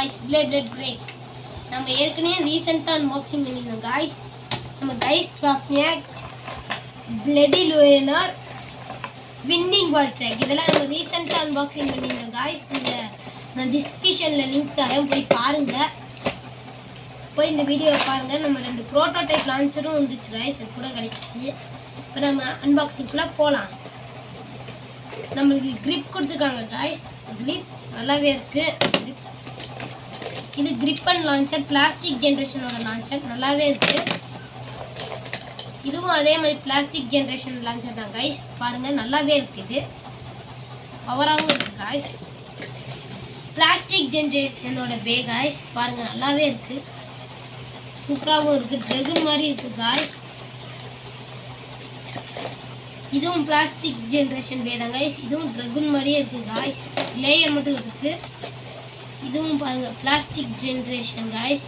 guys, Beyblade break. நம்ம ஏற்கனவே ரீசெண்டா அன்பாக்சிங் பண்ணிருந்தோம் guys. நம்ம கைஸ் ட்ராஃப்னியாக் பிளடி லோயனர் வின்னிங் வால் ட்ராக் இதெல்லாம் நம்ம ரீசெண்டா அன்பாக்சிங் பண்ணிருந்தோம் guys. இந்த நான் டிஸ்கிரிப்ஷன்ல லிங்க் தரேன், போய் பாருங்க. போய் இந்த வீடியோவை பாருங்க. நம்ம ரெண்டு புரோட்டோடைப் லான்ச்சரும் வந்துச்சு guys, அது கூட கிடைச்சிச்சு. இப்போ நம்ம அன்பாக்சிங்குள்ள போலாம். நம்மளுக்கு grip கொடுத்துருக்காங்க guys. grip நல்லாவே இருக்கு. இது grip and launcher பிளாஸ்டிக் ஜெனரேஷனோட லான்ச்சர் நல்லாவே இருக்கு. இதுவும் அதே மாதிரி பிளாஸ்டிக் ஜெனரேஷன் லான்ச்சர் தான் guys. பாருங்க நல்லாவே இருக்கு. இது பவராகவும் இருக்கு guys. பிளாஸ்டிக் ஜெனரேஷனோட பே guys. பாருங்க நல்லாவே இருக்கு, சூப்பராகவும் இருக்கு, ட்ரெகன் மாதிரி இருக்கு guys. இதுவும் பிளாஸ்டிக் ஜெனரேஷன் பே தான் guys. இதுவும் ட்ரெகன் மாதிரியே இருக்கு guys. லேயர் மட்டும் இருக்கு. இதுவும் பாருங்க பிளாஸ்டிக் ஜெனரேஷன் guys.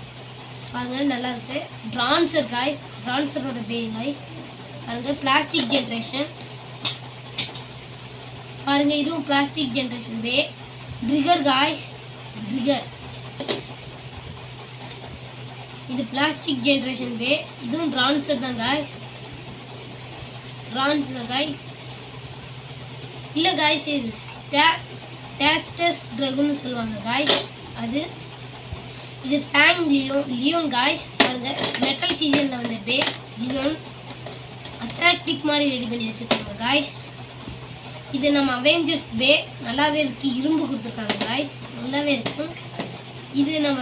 பாருங்க நல்லா இருக்கு. ட்ரான்சர் guys, ட்ரான்சரோட பே guys. பாருங்க பிளாஸ்டிக் ஜெனரேஷன். பாருங்க இதுவும் plastic generation bey. Trigger guys, trigger. இது பிளாஸ்டிக் ஜெனரேஷன் பே. இதுவும் ட்ரான்சர் தான் guys. ட்ரான்சர் guys. இல்ல guys, இது டேஸ்டஸ் ட்ராகன் சொல்லுவாங்க guys. அது இது ஃபேங் லியோன் guys. பாருங்க மெட்டல் சீசன்ல வந்த பே லியோன் அட்ராக்டிவ் மாதிரி ரெடி பண்ணி வச்சிருக்காங்க guys. இது நம்ம அவெஞ்சர்ஸ் பே நல்லாவே இருக்கு, இரும்பு கொடுத்துருக்காங்க guys, நல்லாவே இருக்கும். இது நம்ம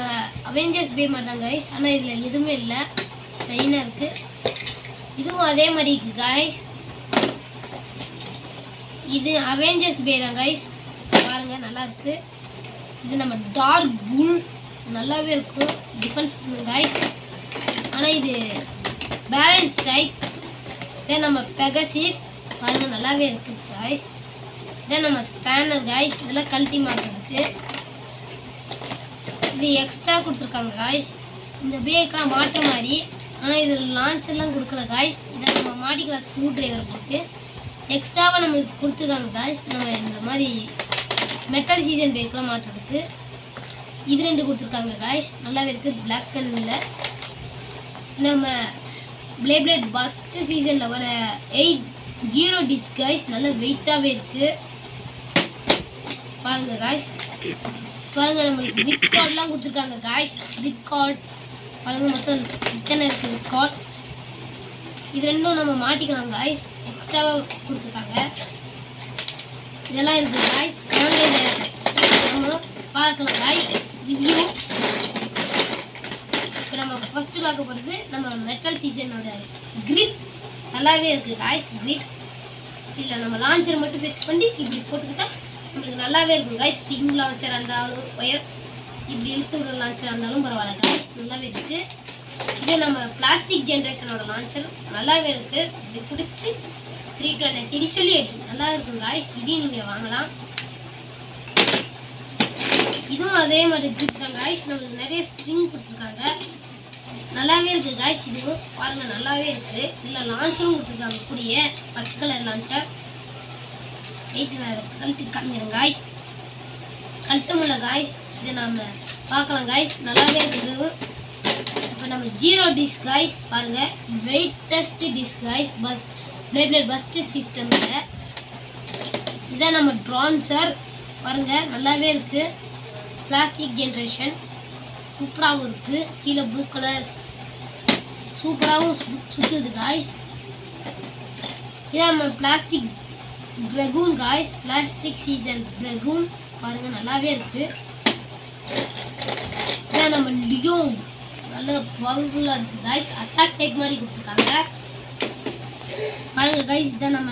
அவெஞ்சர்ஸ் பே மாதிரி தான் guys, ஆனால் இதில் எதுவுமே இல்லை, லைனாக இருக்கு. இதுவும் அதே மாதிரி இருக்கு guys. இது அவெஞ்சர்ஸ் பே தான் guys. பாருங்க நல்லா இருக்கு. இது நம்ம டார்க் புல் நல்லாவே இருக்கும், டிஃபென்ஸ் பண்ணுங்க guys. ஆனால் இது பேலன்ஸ் டைப். இதை நம்ம பெகசிஸ் பாருங்க நல்லாவே இருக்கு guys. இதை நம்ம ஸ்பேனர் guys, இதெல்லாம் கழட்டி மாட்டுறதுக்கு. இது எக்ஸ்ட்ரா கொடுத்துருக்காங்க guys. இந்த பேக்கெலாம் மாட்ட மாதிரி, ஆனால் இதில் லான்ச்சர்லாம் கொடுக்கல guys. இதை நம்ம மாட்டிக்கலாம் ஸ்க்ரூ டிரைவர் போட்டு. எக்ஸ்ட்ராவாக நம்மளுக்கு கொடுத்துருக்காங்க guys. நம்ம இந்த மாதிரி மெட்டல் சீசன் பேக்கெலாம் மாட்டுறதுக்கு இது ரெண்டு கொடுத்துருக்காங்க guys. நல்லாவே இருக்குது, பிளாக் கலரில். நம்ம Beyblade ஃபஸ்ட்டு சீசனில் வர 8 டிஸ்க் guys, நல்ல வெயிட்டாகவே இருக்குது. பாருங்க guys. பாருங்க நம்மளுக்கு கிரிப் கார்டெலாம் கொடுத்துருக்காங்க guys. கிரிப் கார்டு பாருங்க, மொத்தம் இத்தனை இருக்குது கிரிப் கார்டு. இது ரெண்டும் நம்ம மாட்டிக்கலாம் guys, எக்ஸ்ட்ராவாக கொடுத்துருக்காங்க. இதெல்லாம் இருக்குது guys. நம்ம பார்க்கலாம் guys ரிவ்யூ. இப்போ நம்ம ஃபஸ்ட்டு பார்க்க போகிறது நம்ம மெட்டல் சீசனோட கிரிப் நல்லாவே இருக்குது guys. கிரிப் இதில் நம்ம லான்ச்சர் மட்டும் ஃபிக்ஸ் பண்ணி இப்படி போட்டுக்கிட்டா நம்மளுக்கு நல்லாவே இருக்கும் guys. ஸ்டிங் லான்ச்சர் இருந்தாலும் ஒயர் இப்படி இழுத்து விடுற லான்ச்சர் இருந்தாலும் பரவாயில்ல guys, நல்லாவே இருக்குது. இது நம்ம பிளாஸ்டிக் ஜென்ரேஷனோட லான்ச்சர் நல்லாவே இருக்குது. இப்படி பிடிச்சி 320 சொல்லி அடி நல்லா இருக்கும் guys. இதையும் நீங்கள் வாங்கலாம். இதுவும் அதே மாதிரி கிரிப் தான் guys. நம்மளுக்கு நிறைய ஸ்ட்ரிங் கொடுத்துருக்காங்க, நல்லாவே இருக்குது guys. இதுவும் பாருங்க நல்லாவே இருக்குது. இதில் லான்ச்சரும் கொடுத்துருக்காங்க, கூடிய பச்சை கலர் லான்ச்சர். கழட்டி காமிக்கிறேன் guys. கழட்ட முடியல guys. இதை நம்ம பார்க்கலாம் guys, நல்லாவே இருக்குது. இப்போ நம்ம 0 டிஸ்க் guys. பாருங்க வெயிட்டஸ்ட் டிஸ்க் guys. Beyblade ஃபஸ்ட்டு சிஸ்டமில் இதான் நம்ம ட்ரான்சர். பாருங்க நல்லாவே இருக்குது, பிளாஸ்டிக் ஜென்ரேஷன் சூப்பராகவும் இருக்குது. கீழே ப்ளூ கலர் சூப்பராகவும் சுற்றுது guys. இதான் நம்ம plastic dragon guys, plastic season dragon. பாருங்க நல்லாவே இருக்குது. இதான் நம்ம லியோன், நல்ல பவர்ஃபுல்லாக இருக்குது guys. அட்டாக் டைப் மாதிரி கொடுத்துருக்காங்க பாருங்க guys. இதான் நம்ம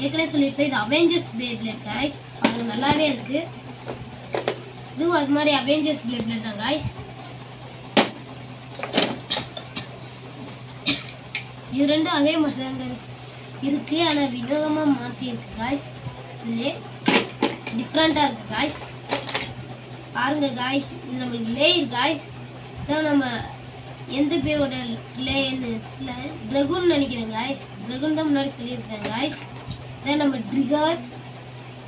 ஏற்கனவே சொல்லியிருப்பேன், இது அவெஞ்சர்ஸ் Beyblade guys. பாருங்க நல்லாவே இருக்குது. இதுவும் அது மாதிரி அவெஞ்சர்ஸ் Beyblade தான் guys. இது ரெண்டும் அதே மாதிரி தாங்க இருக்குது, ஆனால் வினோதமாக மாற்றி இருக்கு guys. இதுலே டிஃப்ரெண்ட்டாக இருக்குது guys. பாருங்க guys, இது நம்மளுக்கு லேயர் guys. இதான் நம்ம எந்த பேரோட லேயர்னு இல்லை, ட்ராகன் நினைக்கிறேன் guys. ட்ராகன் தான் முன்னாடி சொல்லியிருக்கேன் guys. இதான் நம்ம ட்ரிகர்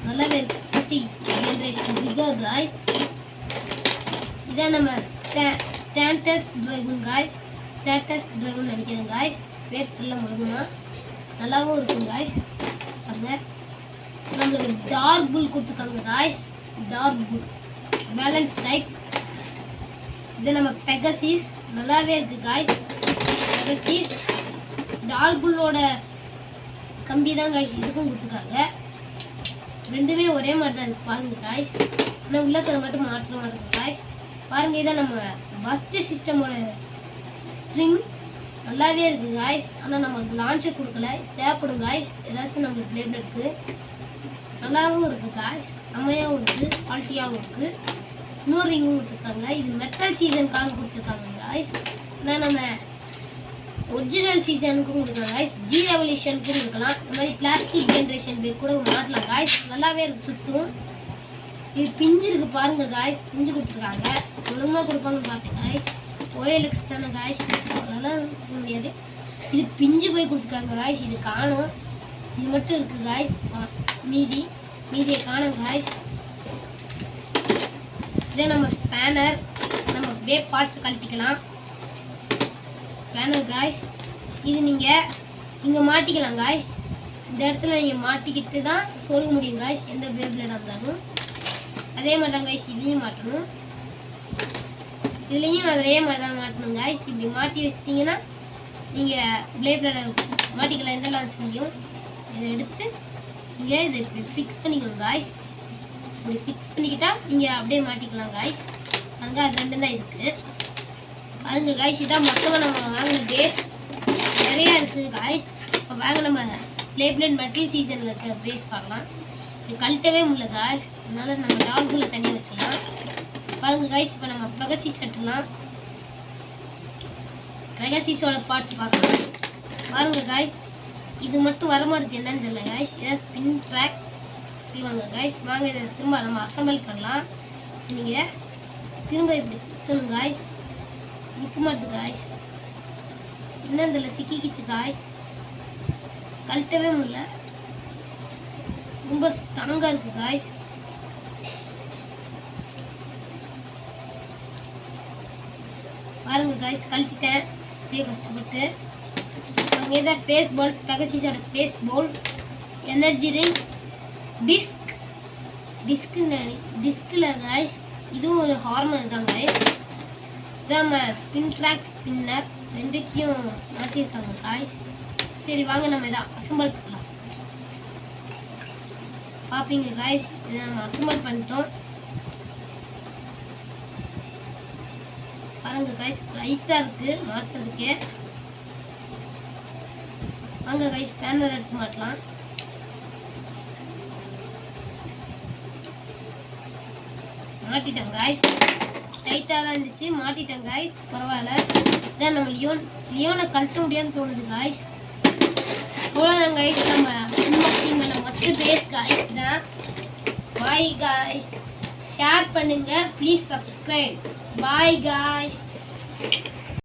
நல்லாவே இருக்குது, ஃபஸ்ட்டு ஜென்ரேஷன் ட்ரிகர் guys. இதான் நம்ம ஸ்டாண்டஸ் ட்ராகன் காய்ஸ். ஸ்டாட்டஸ் ட்ராகன் நினைக்கிறேன் காய்ஸ். பேர் தெரியல முழுகுமா, நல்லாவும் இருக்கும் காய்ஸ். பாருங்க நம்மளுக்கு டார்க் புல் கொடுத்துருக்காங்க காய்ஸ். டார்க் புல் பேலன்ஸ் டைப். இது நம்ம பெகசிஸ், நல்லாவே இருக்குது காய்ஸ். பெகசிஸ் டார்க் புல்லோட கம்பி தான் காய்ஸ் இதுக்கும் கொடுத்துருக்காங்க. ரெண்டுமே ஒரே மாதிரி தான் இருக்குது பாருங்கள் காய்ஸ். ஆனால் உள்ளக்கிறது மட்டும் மாற்றமாக இருக்குது காய்ஸ். பாருங்கள் இதான் நம்ம பஸ்ட் சிஸ்டமோட ஸ்ட்ரிங், நல்லாவே இருக்குது காய்ஸ். ஆனால் நம்மளுக்கு லான்ச்சர் கொடுக்கல, தேவைப்படும் காய்ஸ் ஏதாச்சும் நம்மளுக்கு Beybladeக்கு. நல்லாவும் இருக்குது காய்ஸ், செம்மையாகவும் இருக்குது, குவாலிட்டியாகவும் இருக்குது. இன்னொரு ரிங்கும் கொடுத்துருக்காங்க. இது மெட்டல் சீசனுக்காக கொடுத்துருக்காங்க காய்ஸ். ஆனால் நம்ம ஒரிஜினல் சீசனுக்கும் கொடுக்கலாம் காய்ஸ், ஜி ரெவல்யூஷனுக்கும் கொடுக்கலாம். இந்த மாதிரி பிளாஸ்டிக் ஜென்ரேஷன் பேர் கூட மாட்டலாம் காய்ஸ். நல்லாவே இருக்குது சுற்றும். இது பிஞ்சு இருக்குது பாருங்கள் காய்ஸ், பிஞ்சு கொடுத்துருக்காங்க. ஒழுங்காக கொடுப்பாங்கன்னு பார்த்தேன் காய்ஸ். OLX தானே காய்ஸ், அதெல்லாம் முடியாது. இது பிஞ்சு போய் கொடுத்துருக்காங்க காய்ஸ். இது காணும், இது மட்டும் இருக்குது காய்ஸ். மீதியை காணும் காய்ஸ். இதே நம்ம ஸ்பேனர், நம்ம பேப் பார்ட்ஸை கழட்டிக்கலாம். ஸ்பேனர் காய்ஸ், இது நீங்கள் இங்கே மாட்டிக்கலாம் காய்ஸ். இந்த இடத்துல நீங்கள் மாட்டிக்கிட்டு தான் சொருக முடியும் காய்ஸ், எந்த Beybladeஆக இருந்தாலும். அதே மாதிரி தான் காய்ஸ் இதையும் மாட்டணும். இதுலேயும் அதே மாதிரி தான் மாட்டணும் காய்ஸ். இப்படி மாட்டி வச்சிட்டிங்கன்னா நீங்கள் Beybladeஐ மாட்டிக்கலாம் எந்த லான்ச்லேயும். இதை எடுத்து நீங்கள் இதை இப்படி ஃபிக்ஸ் பண்ணிக்கணும் காய்ஸ். இப்படி ஃபிக்ஸ் பண்ணிக்கிட்டால் நீங்கள் அப்படியே மாட்டிக்கலாம் காய்ஸ். பாருங்க அது ரெண்டு தான் இருக்குது பாருங்க காய்ஸ். இதான் மொத்தமாக நம்ம வாங்கின பேஸ், நிறையா இருக்குது காய்ஸ். இப்போ வாங்க நம்ம Beybladeமெட்டல் சீசனில் இருக்க பேஸ் பார்க்கலாம். இது கழட்டவே முடியல காய்ஸ், அதனால் நம்ம டார்க்குள்ளே தனியாக வச்சிடலாம். பாருங்கள் காய்ஸ், இப்போ நம்ம பெகசிஸ் கட்டலாம். பெகசிஸோட பார்ட்ஸ் பார்க்கலாம். பாருங்கள் காய்ஸ், இது மட்டும் வரமாட்டேது என்னன்னு தெரியல காய்ஸ். இதான் ஸ்பின் ட்ராக் சொல்லுவாங்க காய்ஸ். வாங்க இதை திரும்ப நம்ம அசம்பிள் பண்ணலாம். நீங்கள் திரும்ப இப்படி சுற்றணும் காய்ஸ். நிற்க மாட்டுது காய்ஸ், என்னன்னு தெரியல, சிக்கிக்கிச்சு காய்ஸ். கழட்டவே முடியல, ரொம்ப ஸ்ட்ராங்காக இருக்குது காய்ஸ். பாருங்க காய்ஸ், கழட்டிட்டேன் அப்படியே கஷ்டப்பட்டு. அங்கே தான் ஃபேஸ் பால், பெகசிஸோட ஃபேஸ் பால், எனர்ஜி ரிங், டிஸ்கில் காய்ஸ். இதுவும் ஒரு ஹார்மோன் தான் காய்ஸ். இதான் நம்ம ஸ்பின் ட்ராக், ஸ்பின்னர் ரெண்டுத்தையும் மாற்றிருக்காங்க காய்ஸ். சரி வாங்க நம்ம இதை அசம்பிள் பண்ணலாம். பார்ப்பீங்க காய்ஸ், இதை நம்ம அசம்பிள் பண்ணிட்டோம். பாருங்க காய்ஸ், ரைட்டாக இருக்குது மாட்டுறதுக்கே. வாங்க காய்ஸ் ஸ்பேனர் எடுத்து மாட்டலாம். மாட்டிட்டேன் காய்ஸ், டைட்டாக தான் இருந்துச்சு, மாட்டிட்டேன் காய்ஸ், பரவாயில்ல. இதான் நம்ம லியோனை கழட்ட முடியாதுன்னு தோணுது காய்ஸ். அவ்வளோதான் காய்ஸ், நம்ம அன்பாக்சிங் பண்ண மொத்த பேஸ் காய்ஸ் தான். பாய் காய்ஸ், ஷேர் பண்ணுங்கள், ப்ளீஸ் சப்ஸ்கிரைப். Bye guys.